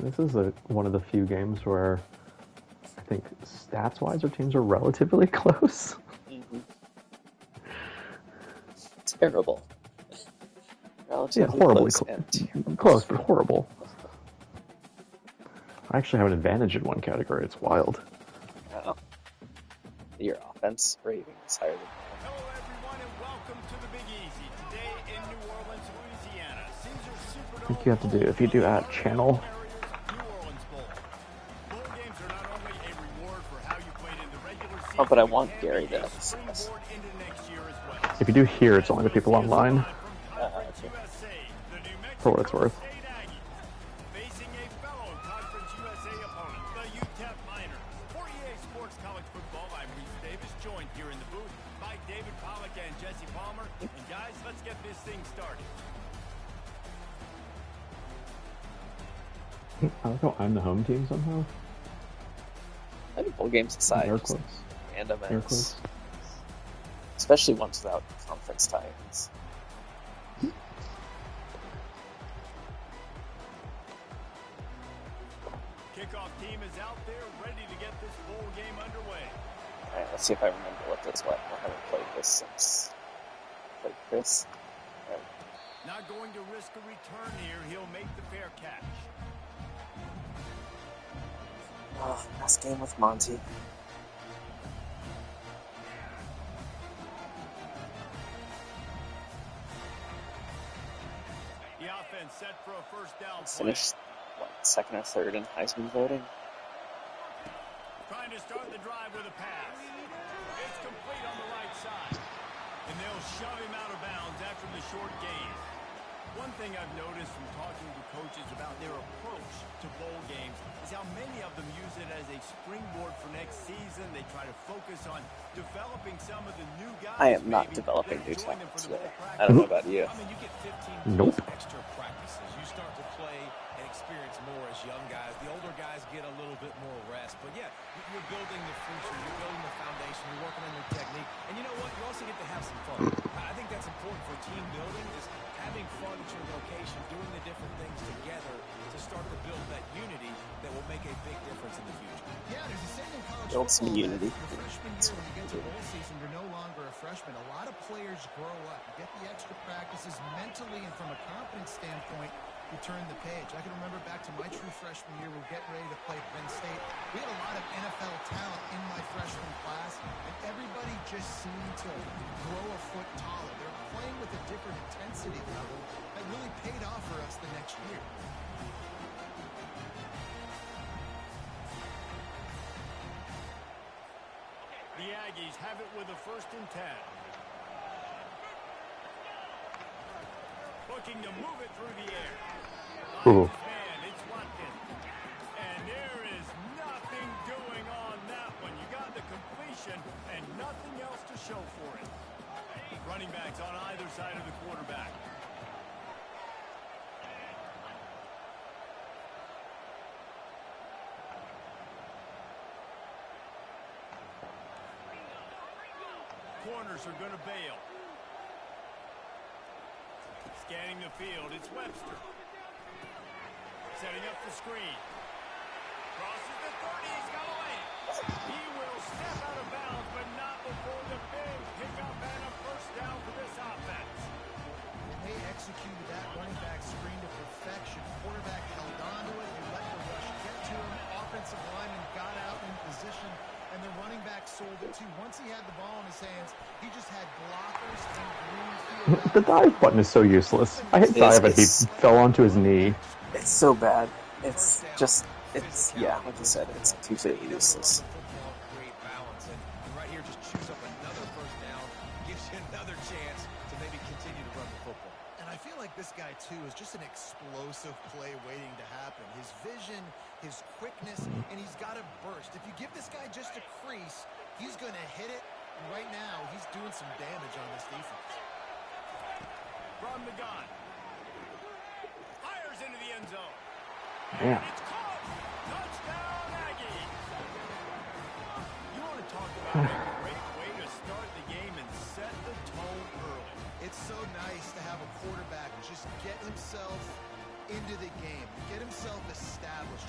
This is one of the few games where I think stats-wise our teams are relatively close. Mm-hmm. Terrible. Relatively horribly close, but horrible. I actually have an advantage in one category. It's wild. Oh. Your offense rating is higher than mine. Hello, everyone, and welcome to the Big Easy. Today in New Orleans, Louisiana. Caesars Superdome. I think you have to do, if you do at channel. New Orleans Bowl. Bowl games are not only a reward for how you played in the regular season. Oh, but I want Gary to emphasize. If you do here, it's only the people online. Okay. For what it's worth. Facing a fellow Conference USA opponent, the UTEP Miners. For EA Sports College Football, I'm Reese Davis, joined here in the booth by David Pollack and Jesse Palmer. And guys, let's get this thing started. I like how I'm the home team somehow. I think bowl games aside, Air quotes. Random Air quotes. Especially ones without conference tie-ins. Kickoff team is out there, ready to get this bowl game underway. Alright, let's see if I remember what this was. I haven't played this since I played Chris. Right. Not going to risk a return here. He'll make the fair catch. Oh, last game with Monty. The offense set for a first down play. Finished, what, second or third in Heisman voting? Trying to start the drive with a pass. It's complete on the right side. And they'll shove him out of bounds after the short gain. One thing I've noticed from talking to coaches about their approach to bowl games is how many of them use it as a springboard for next season. They try to focus on developing some of the new guys. I am not developing new talent today. I don't know about you. I mean, you get 15 Nope. extra practices. You start to play and experience more as young guys. The older guys get a little bit more rest. But yeah, you're building the future. You're building the foundation. You're working on your technique. And you know what? You also get to have some fun. I think that's important for team building, is having fun at your location, doing the different things together to start to build that unity that will make a big difference in the future. Yeah, there's a saying in college Build some football unity. that your freshman year, when you get to bowl season, you're no longer a freshman. A lot of players grow up. You get the extra practices mentally, and from a confidence standpoint, you turn the page. I can remember back to my true freshman year, we were getting ready to play Penn State. We had a lot of NFL talent in my freshman class, and everybody just seemed to grow a foot taller. They're playing with a different intensity level that really paid off for us the next year. The Aggies have it with a 1st and 10. Looking to move it through the air. Ooh. Man, it's Watkins. And there is nothing doing on that one. You got the completion and nothing else to show for it. Running backs on either side of the quarterback. Corners are going to bail. Scanning the field, it's Webster. Setting up the screen. Crosses the 30, he's got a lane. He will step out of bounds, but not before the big pickup and a first down for this offense. They executed that running back screen to perfection. Quarterback held on to it. They let the rush get to him. Offensive lineman got out in position, and the running back sold it too. Once he had the ball in his hands, he just had blockers and green field. The dive button is so useless. I hit dive and he fell onto his knee. It's so bad. It's just, yeah, like you said, it's completely useless. Great balance, and right here, just choose up another first down, gives you another chance to maybe continue to run the football. And I feel like this guy, too, is just an explosive play waiting to happen. His vision, his quickness, and he's got a burst. If you give this guy just a crease, he's going to hit it, and right now, he's doing some damage on this defense. From the gun. Fires into the end zone. Yeah. It's caught. Touchdown, Aggies. You want to talk about a great way to start the game and set the tone early. It's so nice to have a quarterback just get himself into the game, get himself established,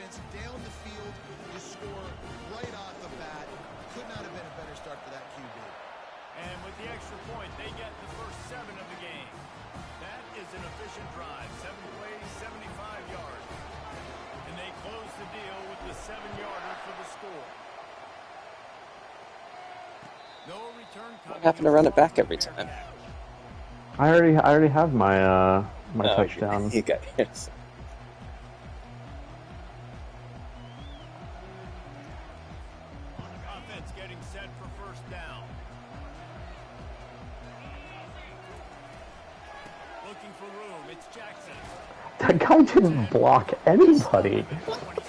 offense down the field. You score right off the bat. Could not have been a better start for that QB. And with the extra point, they get the first 7 of the game. That is an efficient drive. 7 plays, 75 yards. And they close the deal with the 7-yarder for the score. No return. What happened to run it back every time? I already have my my Oh, touchdown. You got yours. Offense getting set for first down. Looking for room. It's Jackson. That guy didn't block anybody.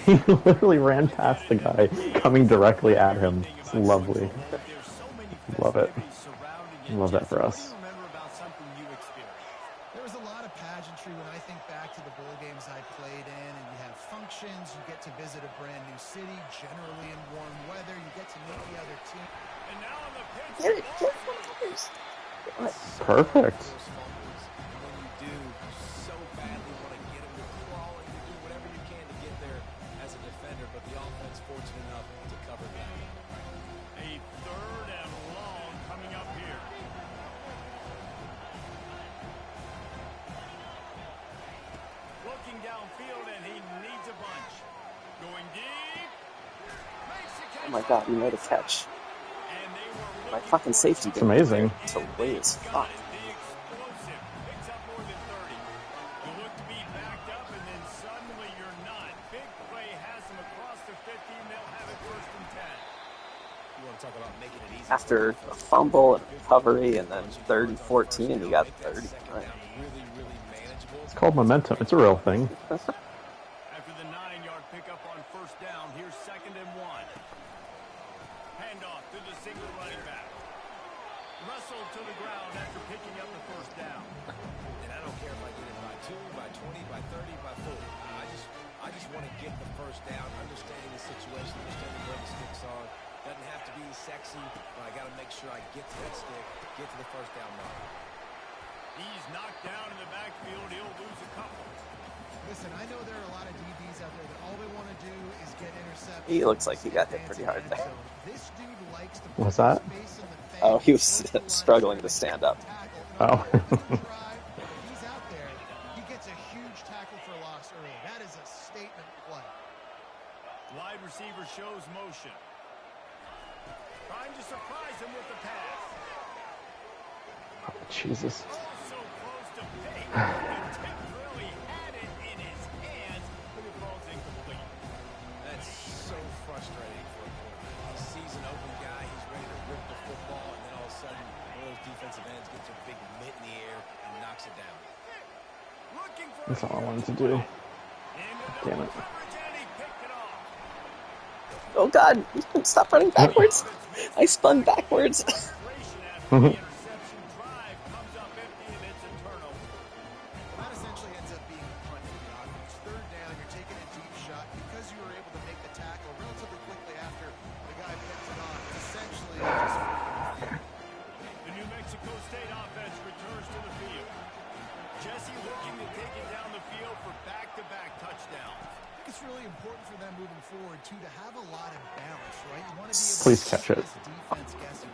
He literally ran past the guy coming directly at him. It's lovely. There's so many Love it. festivities surrounding it. Love that Jesse, for what us. do you remember about something you experienced? There was a lot of pageantry when I think back to the bowl games I played in, and you have functions, you get to visit a brand new city, generally in warm weather, you get to meet the other team. And now on the pitch. Get it. Get it. What? Perfect. Those fumbles, and when you do, you so badly want to get them. You're crawling, you do whatever you can to get there as a defender, but the offense fortunate enough to cover that. A 3rd and long coming up here. Looking downfield, and he needs a bunch. Going deep. Makes the catch. Oh my god, you made a catch. And they were My looking fucking for safety It's didn't. amazing. It's a way as Got fuck. it. The explosive picks up more than 30. You look to be backed up, and then suddenly you're not. Big play has them across the 50, and they'll have it 1st and 10. You want to talk about making it easy. After a fumble and recovery, and then 3rd and 14, and you got 30. Second down really, really manageable. It's called momentum. It's a real thing. After the 9-yard pickup on 1st down, here's 2nd and 1. Handoff to the single running back. Russell to the ground after picking up the 1st down. And I don't care if I get it by 2, by 20, by 30, by 40. I just want to get the first down, understanding the situation, understanding where the sticks are. Doesn't have to be sexy, but I got to make sure I get to that stick, get to the first down mark. He's knocked down in the backfield. He'll lose a couple. Listen, I know there are a lot of DBs out there that all they want to do is get interceptions. He looks like he got hit pretty hard there. This dude likes to What's put that? space in the fence, Oh, he was goes to the line, struggling to stand up. tackle. Oh. He's out there. He gets a huge tackle for loss early. That is a statement play. Wide receiver shows motion. Trying to surprise him with the pass. Jesus. Oh, so close to big. And Tim really had it in his hands, but it falls incomplete. That's so frustrating for a quarterback. He sees an open guy, he's ready to rip the football, and then all of a sudden, one of those defensive ends gets a big mitt in the air and knocks it down. Looking for That's all I wanted to do. Damn it. Oh god, stop running backwards. I spun backwards. That essentially ends up being a punt for the offense. 3rd down, you're taking a deep shot. Because you were able to make the tackle relatively quickly after the guy picked it off, it's essentially just The New Mexico State offense returns to the field. Jesse looking to take it down the field for back-to-back touchdowns. I think it's really important for them moving forward, too, to have a lot of balance, right? You want to be able Please to catch keep it. this defense guessing.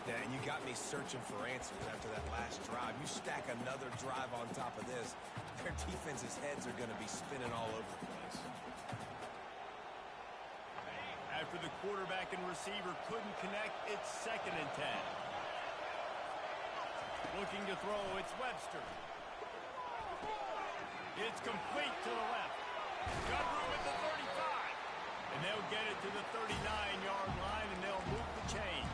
Yeah, and you got me searching for answers after that last drive. You stack another drive on top of this, their defense's heads are going to be spinning all over the place. After the quarterback and receiver couldn't connect, it's 2nd and 10. Looking to throw, it's Webster. It's complete to the left. Got room at the 35. And they'll get it to the 39-yard line, and they'll move the chains.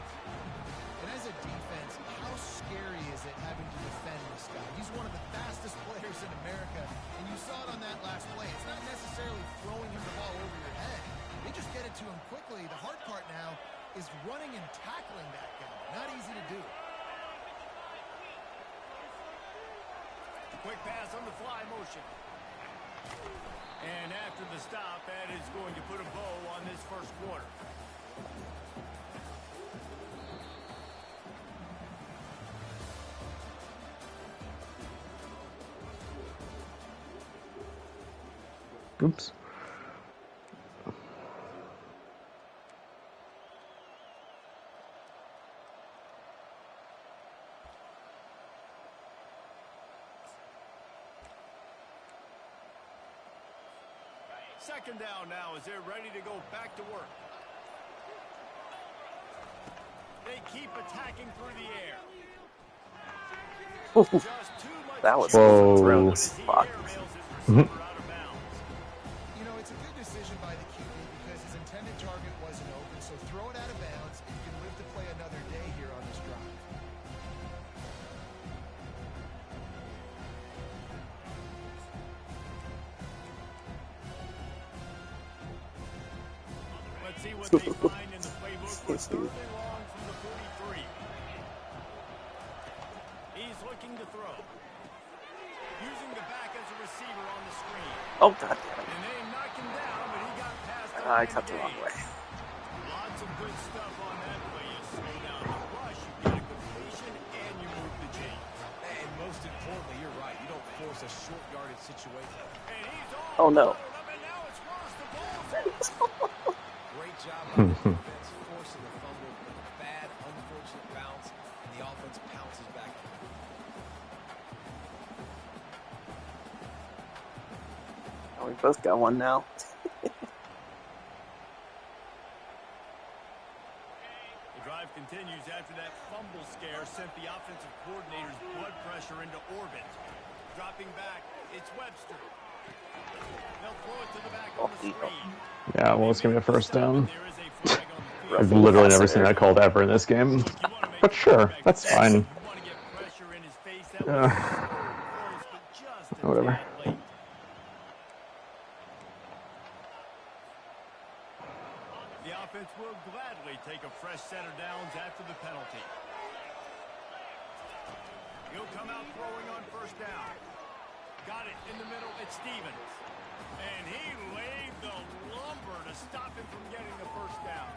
And as a defense, how scary is it having to defend this guy? He's one of the fastest players in America, and you saw it on that last play. It's not necessarily throwing him the ball over your head. They just get it to him quickly. The hard part now is running and tackling that guy. Not easy to do. Quick pass on the fly motion. And after the stop, that is going to put a bow on this 1st quarter. Oops. Second down now as they're ready to go back to work. They keep attacking through the air. Just too much That was Whoa. thrown as as he fuck. airmails his receiver out of bounds. You know, it's a good decision by the QB because his intended target wasn't open, so throw it out of bounds and you can live to play another day here on this drive. Let's see what they find in the playbook for third and long from the 43. He's looking to throw. Using the back as a receiver on the screen. Oh, God damn it. And they knocked him down, but he got past the I line cut of the wrong gain. way. Lots of good stuff on that play. You slow down the rush, you get a completion, and you move the chains. And most importantly, you're right. You don't force a short yardage situation. And he's Oh, no. and now it's worse. The ball's Great job by the defense forcing the fumble with a bad, unfortunate bounce, and the offense pounces back. Oh, we both got one now. The drive continues after that fumble scare sent the offensive coordinator's blood pressure into orbit. Dropping back, it's Webster. They'll throw it to the back on the screen. Yeah, well, it's gonna be a first down. There is a flag on the field. I've literally never seen that called ever in this game. Look, you wanna make But sure, the that's quarterback fine. you wanna get pressure in his face. That was so close, but just a Whatever. tad late. The offense will gladly take a fresh set of downs after the penalty. He'll come out throwing on first down. Got it in the middle. It's Stevens. And he laid the lumber to stop him from getting the first down.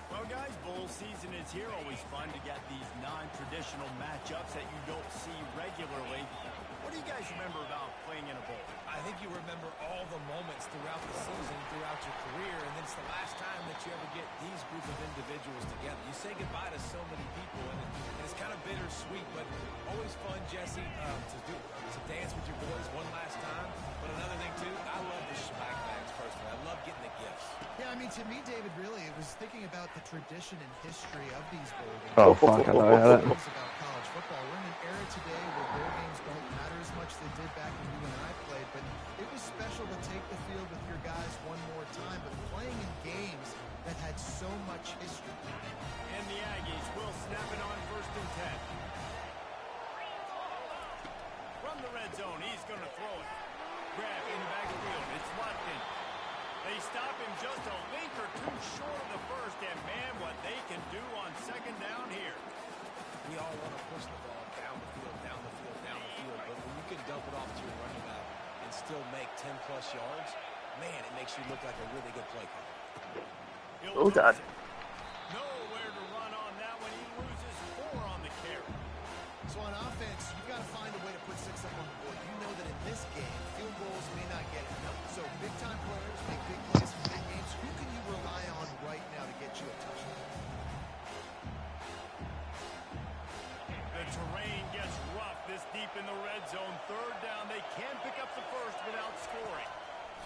Well, guys, bowl season is here. Always fun to get these non-traditional matchups that you don't see regularly. What do you guys remember about playing in a bowl? I think you remember all the moments throughout the season, throughout your career, and then it's the last time that you ever get these group of individuals together. You say goodbye to so many people, and it's kind of bittersweet, but always fun, Jesse, to dance with your boys one last time. But another thing, too, I love the smack bags personally. I love getting the gifts. Yeah, I mean, to me, David, really, it was thinking about the tradition and history of these bowl games. Oh, fuck, I thought I had it. It's about college football. We're in an era today where bowl games don't matter as much as they did back when you and I played, but it was special to take the field with your guys one more time, but playing in games that had so much history. And the Aggies will snap it on first and 10. From the red zone, he's going to throw it. Grab in the backfield. It's Watkins. They stop him just a link or two short of the first, and man, what they can do on second down here. We all want to push the ball down the field, down the field, down the field, but when you can dump it off to your running back and still make 10-plus yards, man, it makes you look like a really good play caller. Oh, God. Nowhere to run on that one. He loses 4 on the carry. So on offense, you've got to find a way to put 6 up on the board. You know that in this game, field goals may not get it done. So big-time players make big plays in big games. Who can you rely on right now to get you a touchdown? The terrain gets rough this deep in the red zone. Third down. They can pick up the first without scoring.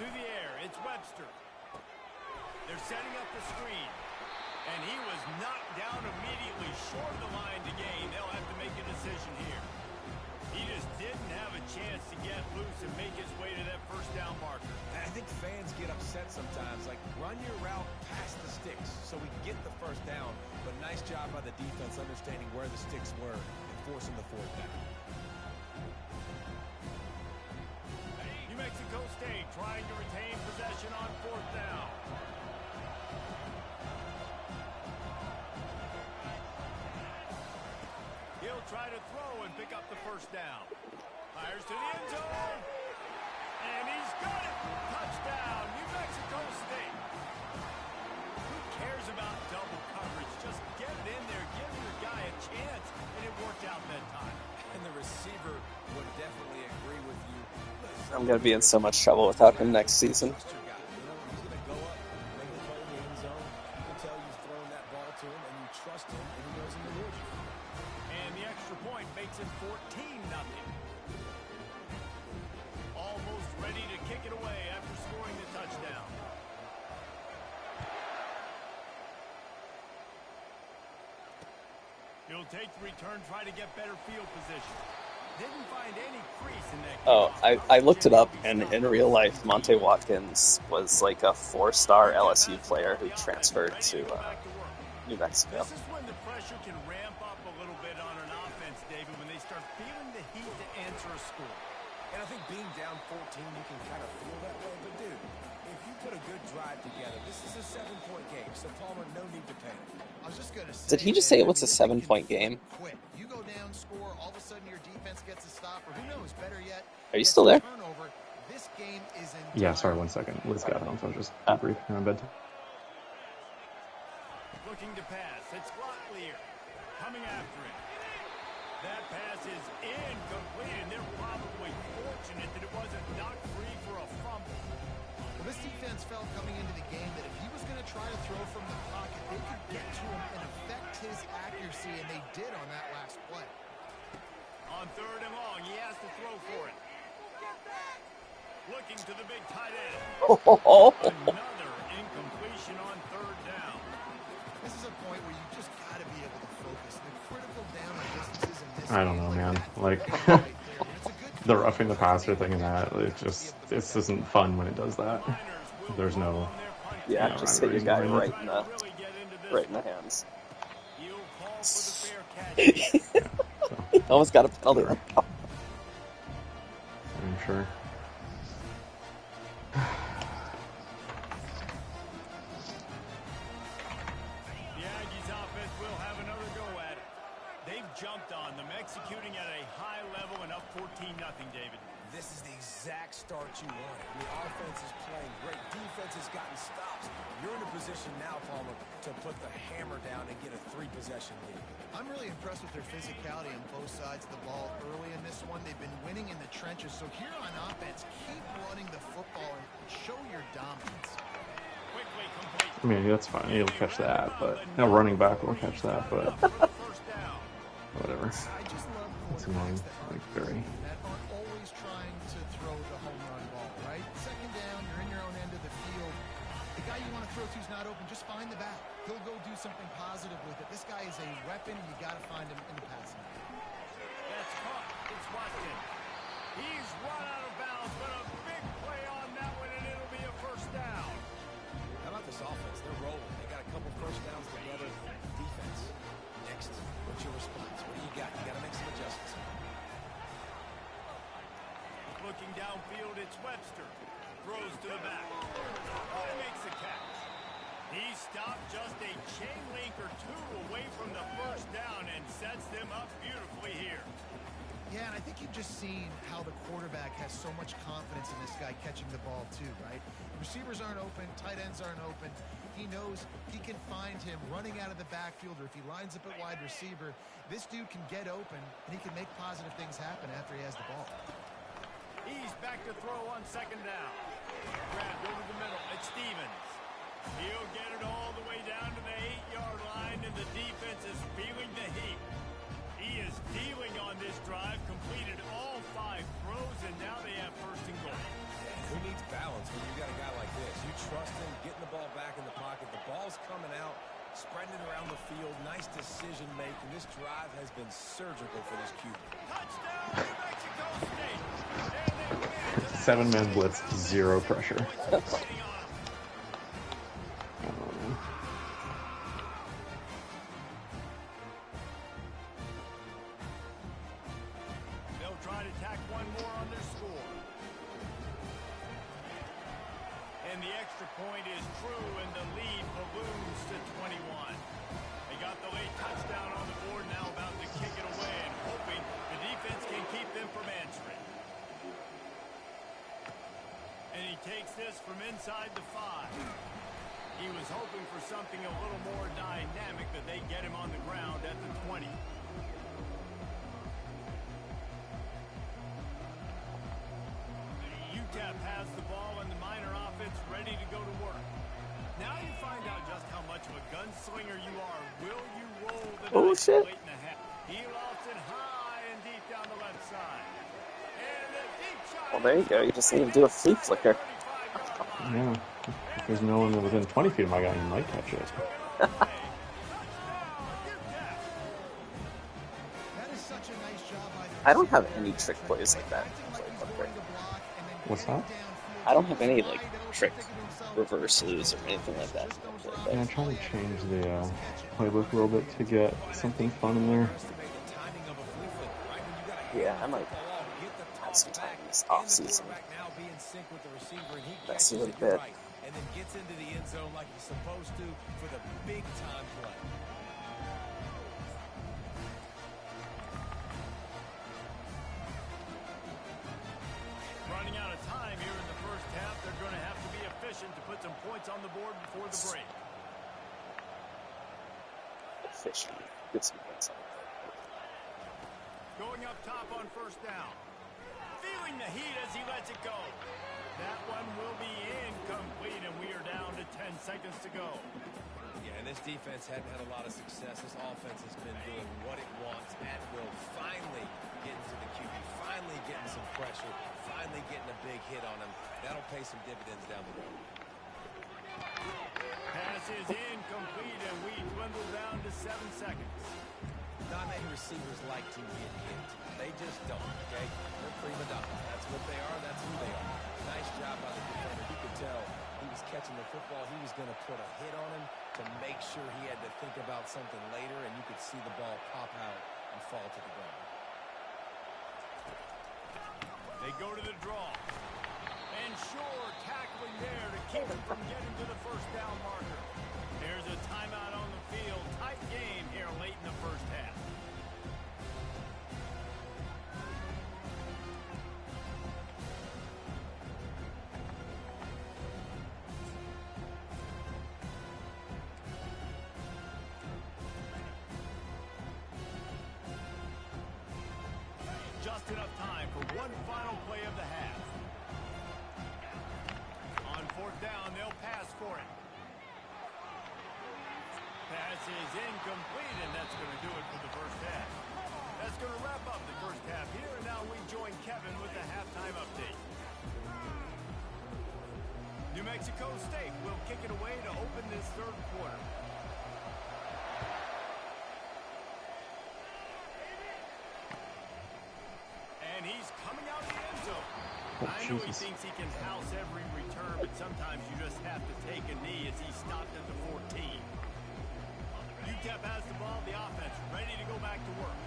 To the air. It's Webster. They're setting up the screen. And he was knocked down immediately short of the line to gain. They'll have to make a decision here. He just didn't have a chance to get loose and make his way to that first down marker. And I think fans get upset sometimes, like run your route past the sticks so we get the first down. But nice job by the defense understanding where the sticks were and forcing the fourth down. New Mexico State trying to retain possession on fourth down. He'll try to throw and pick up the first down. Fires to the end zone. And he's got it. Touchdown, New Mexico State. Who cares about double coverage? Just get it in there. Give your guy a chance. And it worked out that time. And the receiver would definitely agree with you. I'm going to be in so much trouble without him next season. Trust your guy. You know, he's going to go up, make the play in the end zone. You can tell you've thrown that ball to him, and you trust him, and he knows he rewards you. And the extra point makes it 14-0. Almost ready to kick it away after scoring the touchdown. take the return, try to get better field position. Didn't find any crease in that. Oh, I looked it up, and in real life, Monte Watkins was like a 4-star LSU player who transferred to New Mexico. This is when the pressure can ramp up a little bit on an offense, David, when they start feeling the heat to answer a score. And I think being down 14, you can kind of feel that way. But, dude, if you put a good drive together, this is a 7-point game. So, Palmer, no need to panic. I was just gonna say, Did he just say it man, was a I mean, this thing 7-point can game? Quick. You go down, score, all of a sudden your defense gets a stop, or who knows, better yet, Are you gets still a there? turnover. This game is Yeah, sorry, 1 second. Liz got home, so I was just debriefing on bedtime. Looking to pass. It's Locklear coming after him. That pass is incomplete, and they're probably fortunate that it wasn't knocked free for a fumble. Well, this defense felt coming into the game that if he was going to try to throw from the pocket, they could get to him and affect his accuracy, and they did on that last play. On 3rd and long, he has to throw for it. Looking to the big tight end. Another incompletion on 3rd down. This is a point where you just got to be able to focus. The critical down and distances in this I don't game, know, man. Like, right there. It's a good the roughing the passer thing and that, this isn't fun when it does that. There's no, Yeah, Yeah, just right, hit your guy right. right in the hands. He'll call for the fair catch. He almost got a penalty. I'm sure. The Aggies offense will have another go at it. They've jumped on them, executing at a high level and up 14-0, David. This is the exact start you wanted. The offense is playing great. Defense has gotten stops. You're in a position now, Palmer, to put the hammer down and get a 3-possession lead. I'm really impressed with their physicality on both sides of the ball early in this one. They've been winning in the trenches. So here on offense, keep running the football and show your dominance. Quickly complete. I mean, that's fine. He'll catch that, but running back will catch that, but For the first down. whatever. I just love It's annoying, quarterbacks like, very. that aren't always trying to throw the home run ball, right? 2nd down, you're in your own end of the field. The guy you want to throw to is not open. Just find the back. He'll go do something positive with it. This guy is a weapon, and you got to find him in the passing game. That's caught. It's Watson. He's run out of bounds, but a big play on that one, and it'll be a first down. How about this offense? They're rolling. They got a couple first downs together. Defense. Next, what's your response? What do you got? You got to make some adjustments. Looking downfield, it's Webster. Throws to the back. Oh, he makes the catch. He stopped just a chain link or two away from the first down and sets them up beautifully here. Yeah, and I think you've just seen how the quarterback has so much confidence in this guy catching the ball too, right? Receivers aren't open, tight ends aren't open. He knows he can find him running out of the backfield, or if he lines up at wide receiver, this dude can get open and he can make positive things happen after he has the ball. He's back to throw on 2nd down. Grabbed over the middle. It's Stevens. He'll get it all the way down to the 8-yard line, and the defense is feeling the heat. He is dealing on this drive, completed all 5 throws, and now they have 1st and goal. Who needs balance when you got a guy like this? You trust him, getting the ball back in the pocket. The ball's coming out, spreading it around the field. Nice decision making. This drive has been surgical for this QB. Touchdown, New Mexico State. And they win it to the 7-man blitz, 0 pressure. waiting on him. They'll try to tack one more on their score. And the extra point is true, and the lead balloons to 21. They got the late touchdown on the board, now about to kick it away and hoping the defense can keep them from answering. And he takes this from inside the 5. He was hoping for something a little more dynamic, that they get him on the ground at the 20. UTEP has the ball, and the Miner offense ready to go to work. Now you find out just how much of a gunslinger you are. Will you roll the dice shit. late in the half? He lofts it high and deep down the left side. And the deep shot. Well, there you go. You just need to do a flea flicker. Yeah. If there's no one within 20 feet of my guy, he might catch it. I don't have any trick plays like that in my playbook right now. What's that? I don't have any like trick reverses or anything like that in my Yeah, I'm playbook. trying to change the playbook a little bit to get something fun in there. Yeah, I might have some time this off season. Mess with it a bit. And then gets into the end zone like he's supposed to for the big time play. Running out of time here in the first half. They're going to have to be efficient to put some points on the board before the break. Efficient. Get some points on it. Going up top on first down. Feeling the heat as he lets it go. That one will be incomplete, and we are down to 10 seconds to go. Yeah, and this defense hadn't had a lot of success. This offense has been doing what it wants at will. Finally getting to the QB, finally getting some pressure, finally getting a big hit on him. That'll pay some dividends down the road. Pass is incomplete, and we dwindle down to 7 seconds. Not many receivers like to get hit. They just don't, okay? They're prima donnas. That's what they are. That's who they are. Nice job by the defender. You could tell he was catching the football. He was going to put a hit on him to make sure he had to think about something later, and you could see the ball pop out and fall to the ground. They go to the draw. And Shore tackling there to keep him from getting to the first down marker. There's a timeout on the field. Tight game here late in the first half. Just enough time for one final play of the half. On fourth down, they'll pass for it. Pass is incomplete, and that's going to do it for the first half. That's going to wrap up the first half here, and now we join Kevin with the halftime update. New Mexico State will kick it away to open this third quarter. And he's coming out of the end zone. I know he thinks he can house every return, but sometimes you just have to take a knee as he stopped at the 14. UTEP has the ball, the offense ready to go back to work.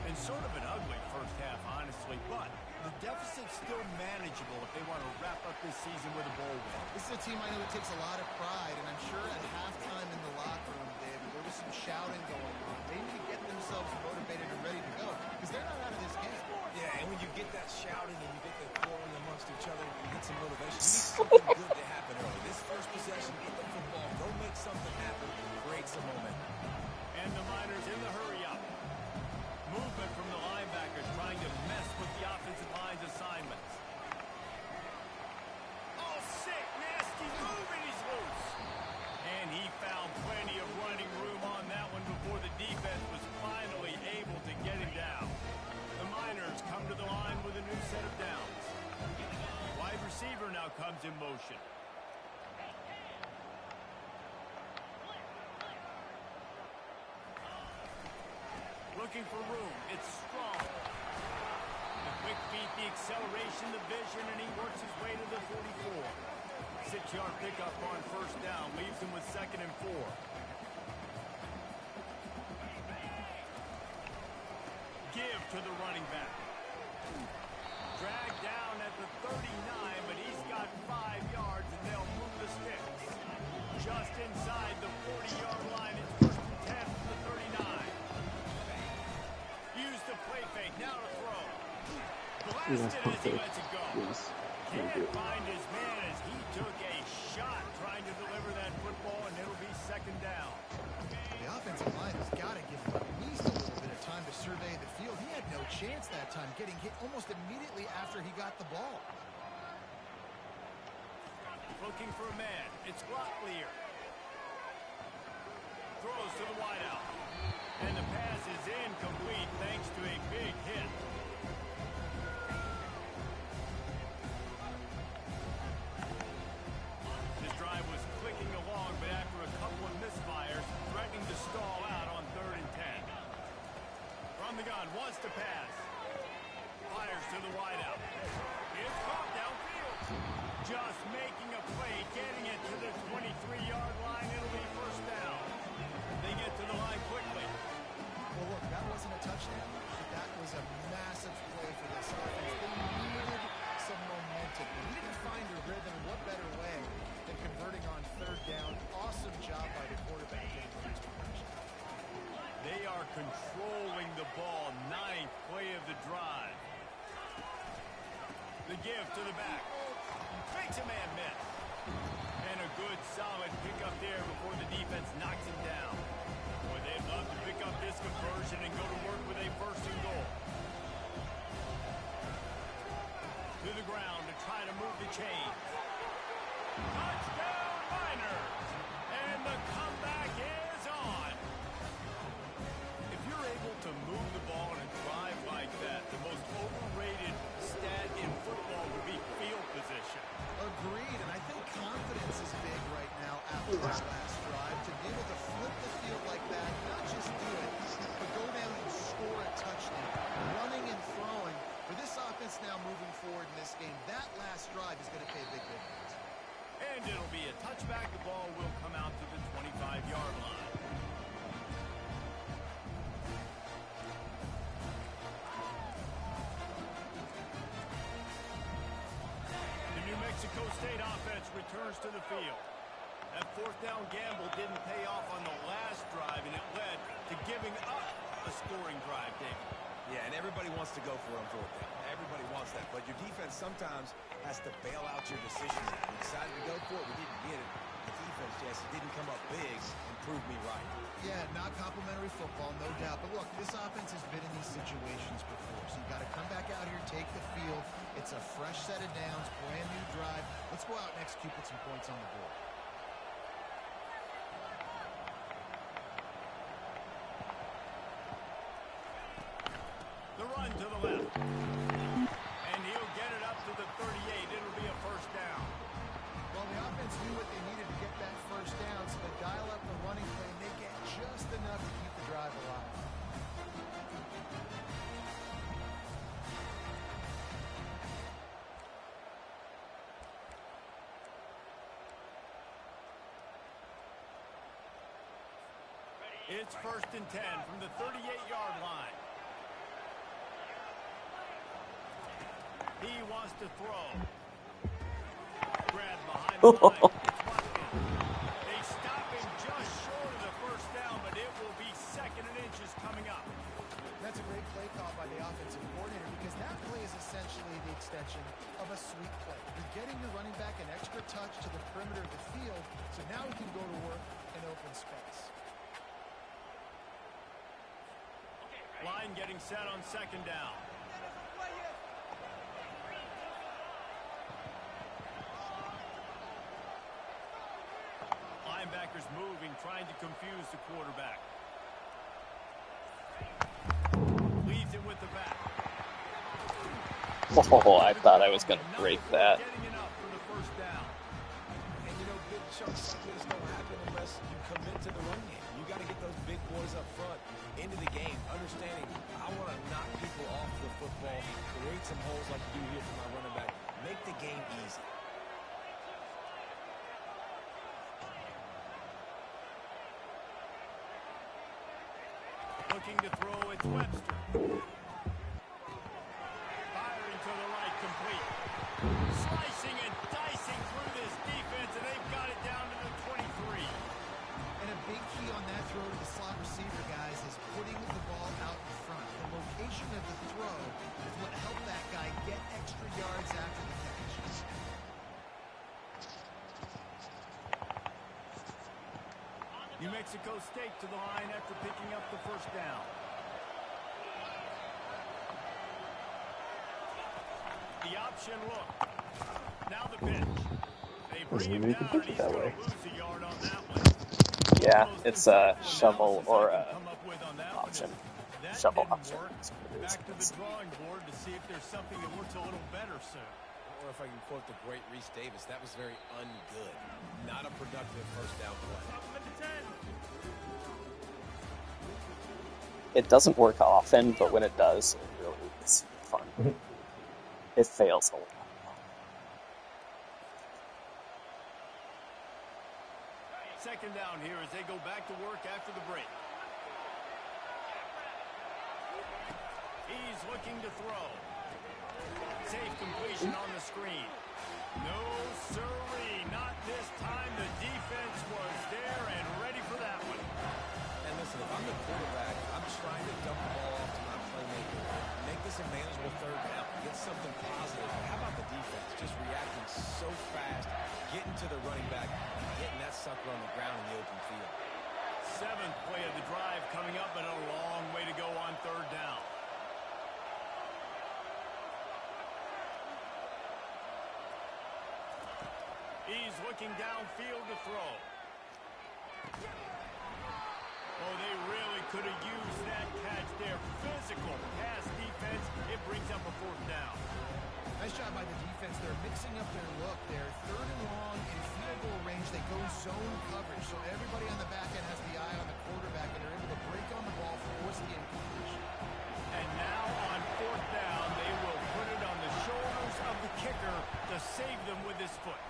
And sort of an ugly first half, honestly, but the deficit's still manageable if they want to wrap up this season with a bowl win. This is a team I know that takes a lot of pride, and I'm sure at halftime in the locker room, David, there was some shouting going on. They need to get themselves motivated and ready to go, because they're not out of this game. Yeah, and when you get that shouting and you get the quarreling amongst each other, you get some motivation. You need something good to happen early. This first possession, get the football, go make something happen, create some momentum. And the Miners in the hurry-up. Movement from the linebackers trying to mess with the offensive line's assignments. Oh, sick, nasty move, and he's loose. And he found plenty of running room on that one before the defense was finally able to get him down. The Miners come to the line with a new set of downs. Wide receiver now comes in motion. Looking for room. It's Strong. The quick feet, the acceleration, the vision, and he works his way to the 44. 6-yard pickup on first down. Leaves him with 2nd and 4. Give to the running back. Dragged down at the 39, but he's got 5 yards, and they'll move the sticks. Just inside the 40-yard line. It's 1st and 10 from the 39. Use the play fake, now to throw. Blasted as he lets it go. Can't find his man as he took a shot trying to deliver that football, and it'll be 2nd down. The offensive line has got to give him at least a little bit of time to survey the field. He had no chance that time, getting hit almost immediately after he got the ball. Looking for a man. It's Locklear. Throws to the wideout. And the pass is incomplete thanks to a big hit. This drive was clicking along, but after a couple of misfires, threatening to stall out on 3rd and 10. From the gun, wants to pass. chains. Touchdown Miners! And the comeback is on. If you're able to move the ball and drive like that, the most overrated stat in football would be field position. Agreed, and I think confidence is big right now after that last drive. To be able to flip the field like that, not just do it, but go down and score a touchdown. Running and throwing. For this offense now moving forward in this game, that last drive is going to pay a big difference. And it'll be a touchback. The ball will come out to the 25-yard line. The New Mexico State offense returns to the field. That fourth down gamble didn't pay off on the last drive, and it led to giving up a scoring drive, David. Yeah, and everybody wants to go for it on fourth down. Everybody wants that, but your defense sometimes has to bail out your decision. We decided to go for it. We didn't get it. The defense, Jesse, didn't come up big and prove me right. Yeah, not complimentary football, no doubt. But look, this offense has been in these situations before. So you got to come back out here, take the field. It's a fresh set of downs, brand new drive. Let's go out and execute, put some points on the board. The run to the left. And he'll get it up to the 38. It'll be a first down. Well, the offense knew what they needed to get that first down, so they dial up the running play, and they get just enough to keep the drive alive. It's 1st and 10 from the 38-yard line. He wants to throw. Grab behind the line. They stop him just short of the first down, but it will be 2nd and inches coming up. That's a great play call by the offensive coordinator because that play is essentially the extension of a sweep play. You're getting your running back an extra touch to the perimeter of the field, so now he can go to work in open space. Line getting set on 2nd down. Linebackers moving, trying to confuse the quarterback. Leads it with the back. Oh, I thought I was going to break that. Getting it up for the first down. And, you know, big chunks like this don't happen unless you commit to the run game. You got to get those big boys up front into the game, understanding I want to knock people off the football, create some holes like you do here for my running back, make the game easy. Looking to throw, it's Webster. Firing to the right, complete. Slicing and dicing through this defense, and they've got it down to the 23. And a big key on that throw to the slot receiver, guys, is putting the ball out in front. The location of the throw is what helped that guy get extra yards after the catch. New Mexico State to the line after picking up the first down. The option look. Now the pitch. They bring him down, and he's going to lose a yard on that one. Yeah, it's a shovel or a option. That Shovel didn't option. work. Back to the drawing board to see if there's something that works a little better soon. Or if I can quote the great Reese Davis, that was very ungood. Not a productive first down play. It doesn't work often, but when it does, it really is fun. It fails a lot. Second down here as they go back to work after the break. He's looking to throw. Safe completion on the screen. No sirree, not this time. The defense was there and ready for that one. And listen, if I'm the quarterback, I'm trying to dump the ball off to my playmaker. Make this a manageable third down. Get something positive. How about the defense? Just reacting so fast, getting to the running back, getting that sucker on the ground in the open field. 7th play of the drive coming up, but a long way to go on third down. He's looking downfield to throw. Oh, they really could have used that catch there. Physical pass defense. It brings up a fourth down. Nice job by the defense. They're mixing up their look. They're third and long in field goal range. They go zone coverage. So everybody on the back end has the eye on the quarterback, and they're able to break on the ball, force the incompletion. And now on fourth down, they will put it on the shoulders of the kicker to save them with his foot.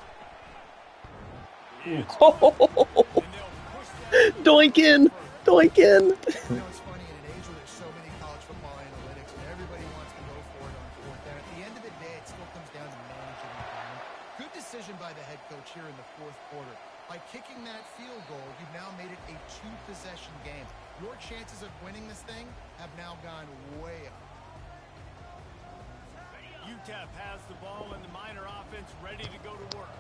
And they'll push that Doink in! Doink in! You know, it's funny, in an age where there's so many college football analytics and everybody wants to go for it on fourth down, at the end of the day, it still comes down to managing the game. Good decision by the head coach here in the fourth quarter. By kicking that field goal, you've now made it a two-possession game. Your chances of winning this thing have now gone way up. UTEP has the ball and the Miner offense ready to go to work.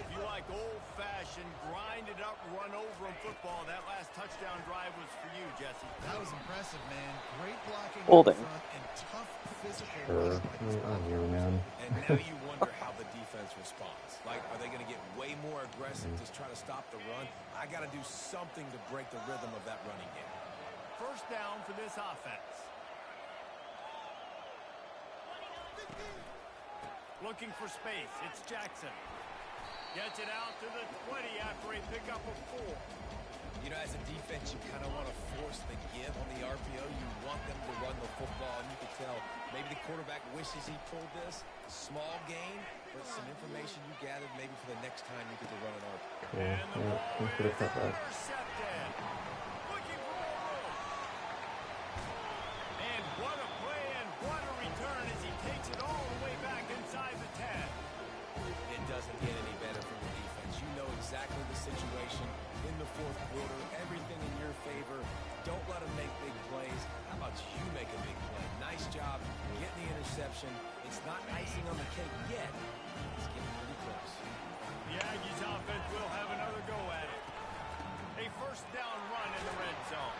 If you like old-fashioned, grind-it-up, run-over-'em football, that last touchdown drive was for you, Jesse. That was impressive, man. Great blocking Holding. up front and tough physical Sure. running by I'm you, man. And now you wonder how the defense responds. Like, are they going to get way more aggressive to try to stop the run? I got to do something to break the rhythm of that running game. First down for this offense. Looking for space. It's Jackson. Gets it out to the 20 after a pickup of 4. You know, as a defense, you kind of want to force the give on the RPO. You want them to run the football, and you can tell maybe the quarterback wishes he pulled this. Small gain, but some information you gathered maybe for the next time you get to run an RPO. Yeah, And the yeah, ball we could have cut that. intercepted. Looking for more room. And what a play and what a return as he takes it all the way back inside the 10. It doesn't get any better from the defense. You know exactly the situation in the fourth quarter. Everything in your favor. Don't let them make big plays. How about you make a big play? Nice job getting the interception. It's not icing on the cake yet. It's getting pretty close. The Aggies offense will have another go at it. A first down run in the red zone.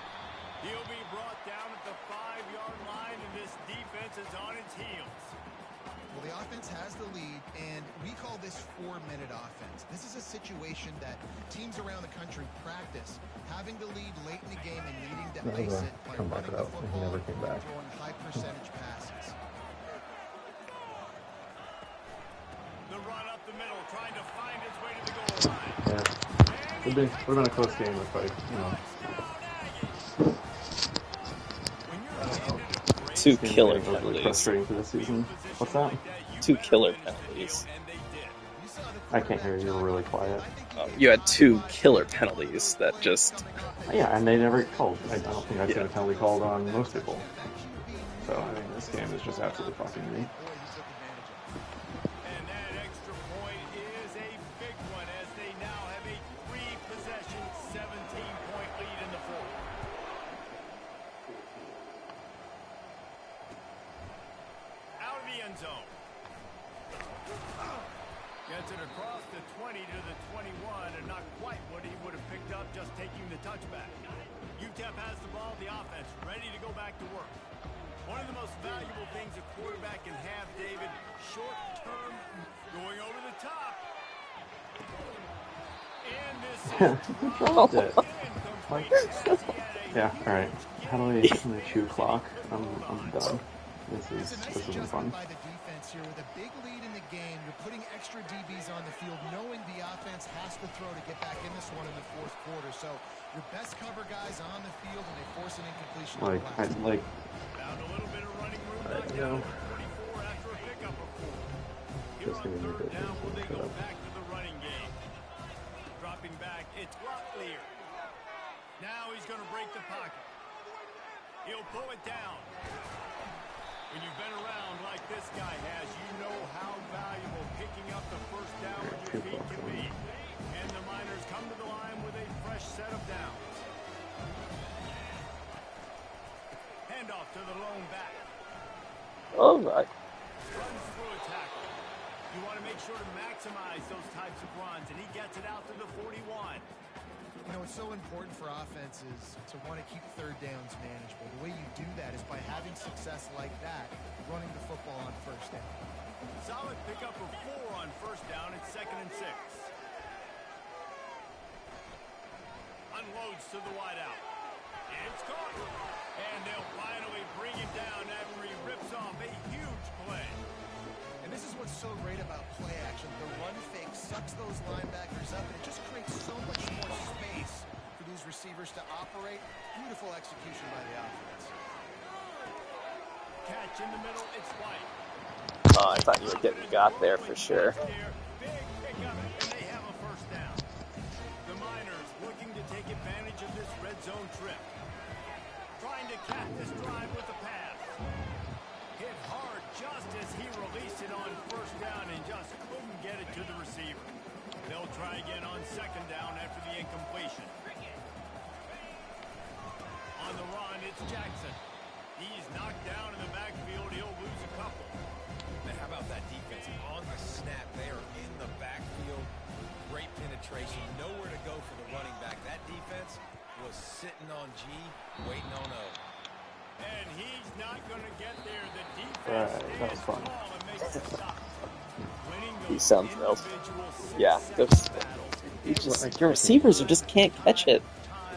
He'll be brought down at the 5-yard line, and this defense is on its heels. Well, the offense has the lead, and we call this 4-minute offense. This is a situation that teams around the country practice, having the lead late in the game and needing to That was ice a it by comeback running the route, and he football never came back. and throwing high-percentage passes. The run up the middle, trying to find his way to the goal line. Yeah. Would have been a close game if I, When you're handed a great Two game's killer getting overly penalties. frustrating for this season. What's that? Two killer penalties. and they did. You saw the I can't hear you. You're really quiet. You had two killer penalties that just... Yeah, and they never called. I don't think I've seen a penalty called on most people. So, I mean, this game is just absolutely fucking me. And that extra point is a big one as they now have a 3-possession, 17-point lead in the fourth. Out of the end zone. Gets it across the 20 to the 21, and not quite what he would have picked up just taking the touchback. UTEP has the ball, the offense ready to go back to work. One of the most valuable things a quarterback can have, David, short-term, going over the top. And this is Dropped it. incomplete. As he had a Yeah, alright. How do I chew clock? I'm done. This It's a nice isn't adjustment fun. by the defense here. With a big lead in the game, you're putting extra DBs on the field, knowing the offense has to throw to get back in this one in the fourth quarter. So your best cover guys on the field, and they force an incompletion. on the last one. Found a little bit of running room back you down know. to 24 after a pickup of 4. Here Just on gonna need third to down, will they shut go up. back to the running game? Dropping back, it's Locklear. Now he's going to break the pocket. He'll pull it down. When you've been around like this guy has, you know how valuable picking up the first down with your feet can be. And the Miners come to the line with a fresh set of downs. Handoff to the lone back. Oh, my. Runs through a tackle. You want to make sure to maximize those types of runs, and he gets it out to the 41. You know, it's so important for offenses to want to keep third downs manageable. The way you do that is by having success like that, running the football on first down. Solid pickup of 4 on first down. It's 2nd and 6. unloads to the wideout. It's caught. And they'll finally bring him down after he rips off a huge play. And this is what's so great about play action. The run fake sucks those linebackers up, and it just creates so much more space for these receivers to operate. Beautiful execution by the offense. Catch in the middle, it's White. Oh, I thought you were getting got there for sure. Big pickup, and they have a first down. The Miners looking to take advantage of this red zone trip. Trying to cap this drive with a pass. Hit hard just as he released it on first down and just couldn't get it to the receiver. They'll try again on second down after the incompletion. On the run, it's Jackson. He's knocked down in the backfield. He'll lose a couple. Now, how about that defense? On the snap, they are in the backfield. Great penetration. Nowhere to go for the running back. That defense was sitting on G, waiting on O. And he's not going to get there. The defense Right, that was stands fun. tall and makes the stop. Winning He those sounds thrilled. individual Yeah, six-second battles. your receivers just can't catch it.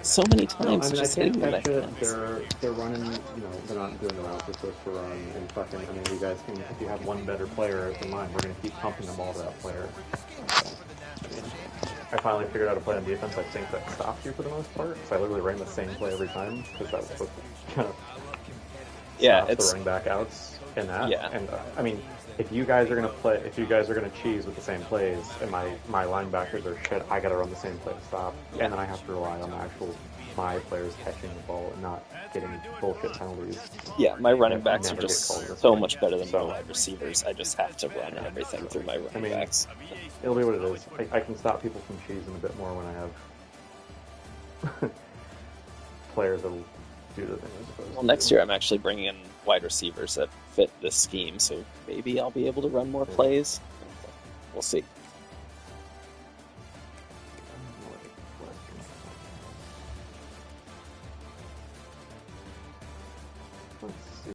So many No, times, I mean, I just can't hitting the catch it. fence. They're running, they're not doing the routes they're supposed to run. And fucking, I mean, you guys can, if you have one better player than mine, we're going to keep pumping the ball to that player. I finally figured out a play on defense, I think, that stops you for the most part. So I literally ran the same play every time, because that was supposed to kind of Yeah, stop the it's running back outs in that. Yeah. And, I mean, if you guys are going to cheese with the same plays, and my linebackers are shit, I got to run the same play to stop. And then I have to rely on my players catching the ball and not getting bullshit penalties. yeah. My running backs are Never get just called this so way. much better than my So- wide receivers. I just have to run everything through my running mean, backs. It'll be what it is. I can stop people from cheesing a bit more when I have players that'll do the thing. I suppose. Well, next year I'm actually bringing in wide receivers that fit this scheme, so maybe I'll be able to run more plays. We'll see.